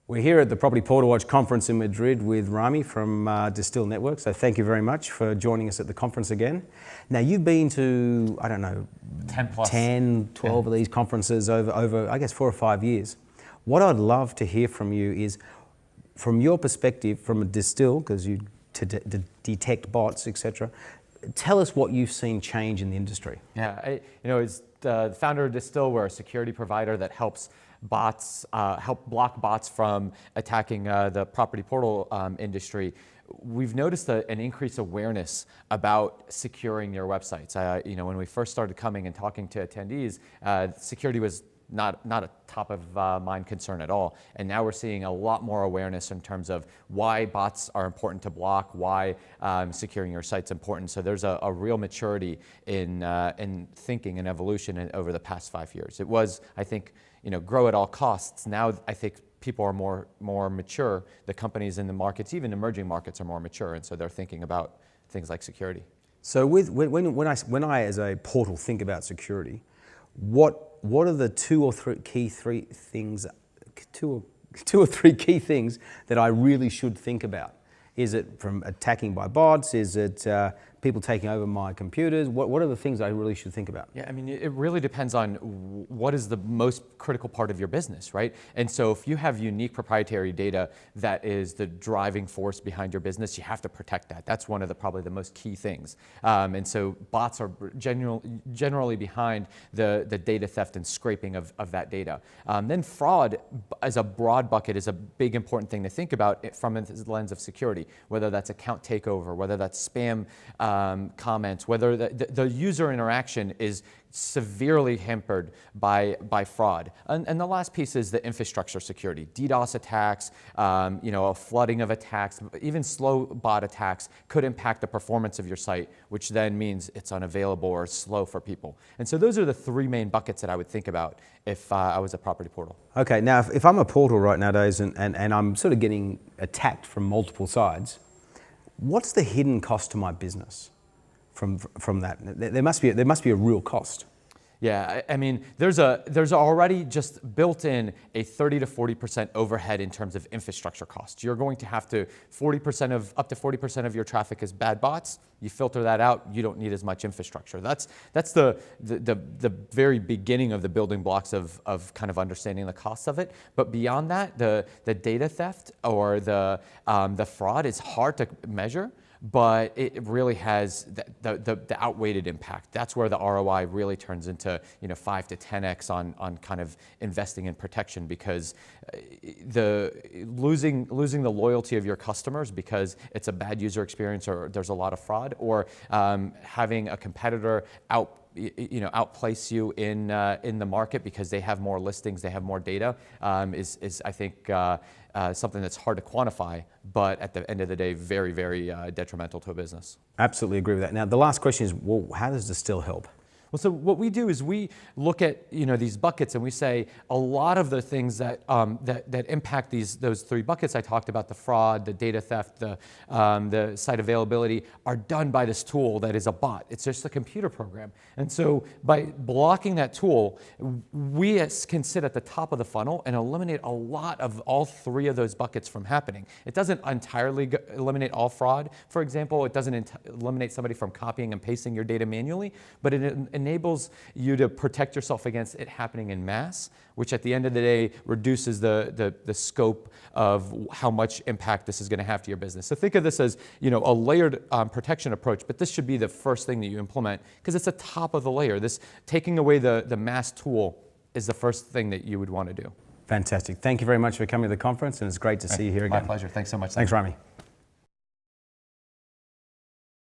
We're here at the Property Portal Watch conference in Madrid with Rami from Distil Networks. So thank you very much for joining us at the conference again. Now you've been to, I don't know, 10, 12 of these conferences over I guess 4 or 5 years. What I'd love to hear from you is, from your perspective, from a Distil, because you detect bots, etc. Tell us what you've seen change in the industry. Yeah, as the founder of Distil, we're a security provider that helps bots, help block bots from attacking the property portal industry. We've noticed an increased awareness about securing your websites. When we first started coming and talking to attendees, security was not a top of mind concern at all. And now we're seeing a lot more awareness in terms of why bots are important to block, why securing your site's important. So there's a real maturity in thinking and evolution over the past 5 years. It was, I think, grow at all costs. Now I think people are more mature. The companies in the markets, even emerging markets, are more mature, and so they're thinking about things like security. So when I as a portal think about security, what are the two or three key things that I really should think about? Is it from attacking by bots? Is it people taking over my computers? What are the things I really should think about? Yeah, I mean, it really depends on what is the most critical part of your business, right? And so if you have unique proprietary data that is the driving force behind your business, you have to protect that. That's one of probably the most key things. And so bots are generally behind the data theft and scraping of that data. Then fraud as a broad bucket is a big important thing to think about from the lens of security, whether that's account takeover, whether that's spam comments, whether the user interaction is severely hampered by fraud. And the last piece is the infrastructure security. DDoS attacks, a flooding of attacks, even slow bot attacks could impact the performance of your site, which then means it's unavailable or slow for people. And so those are the three main buckets that I would think about if I was a property portal. Okay, now if I'm a portal right nowadays and I'm sort of getting attacked from multiple sides, what's the hidden cost to my business from that? There must be a real cost. Yeah, I mean, there's already just built in a 30 to 40% overhead in terms of infrastructure costs. You're going to have to up to 40% of your traffic is bad bots. You filter that out, you don't need as much infrastructure. That's the very beginning of the building blocks of kind of understanding the costs of it. But beyond that, the data theft or the fraud is hard to measure, but it really has the outweighed impact. That's where the ROI really turns into 5 to 10x on kind of investing in protection, because losing the loyalty of your customers because it's a bad user experience or there's a lot of fraud, or having a competitor outplace you in the market because they have more listings, they have more data, is I think something that's hard to quantify, but at the end of the day, very, very detrimental to a business. Absolutely agree with that. Now, the last question is, well, how does Distil help? Well, so what we do is we look at these buckets and we say a lot of the things that impact those three buckets I talked about, the fraud, the data theft, the site availability, are done by this tool that is a bot. It's just a computer program. And so by blocking that tool, we can sit at the top of the funnel and eliminate a lot of all three of those buckets from happening. It doesn't entirely eliminate all fraud, for example. It doesn't eliminate somebody from copying and pasting your data manually, but it enables you to protect yourself against it happening in mass, which at the end of the day reduces the scope of how much impact this is going to have to your business. So think of this as a layered protection approach, but this should be the first thing that you implement because it's the top of the layer. This taking away the mass tool is the first thing that you would want to do. Fantastic. Thank you very much for coming to the conference, and it's great to see you here again. My pleasure. Thanks so much. Thanks, Rami.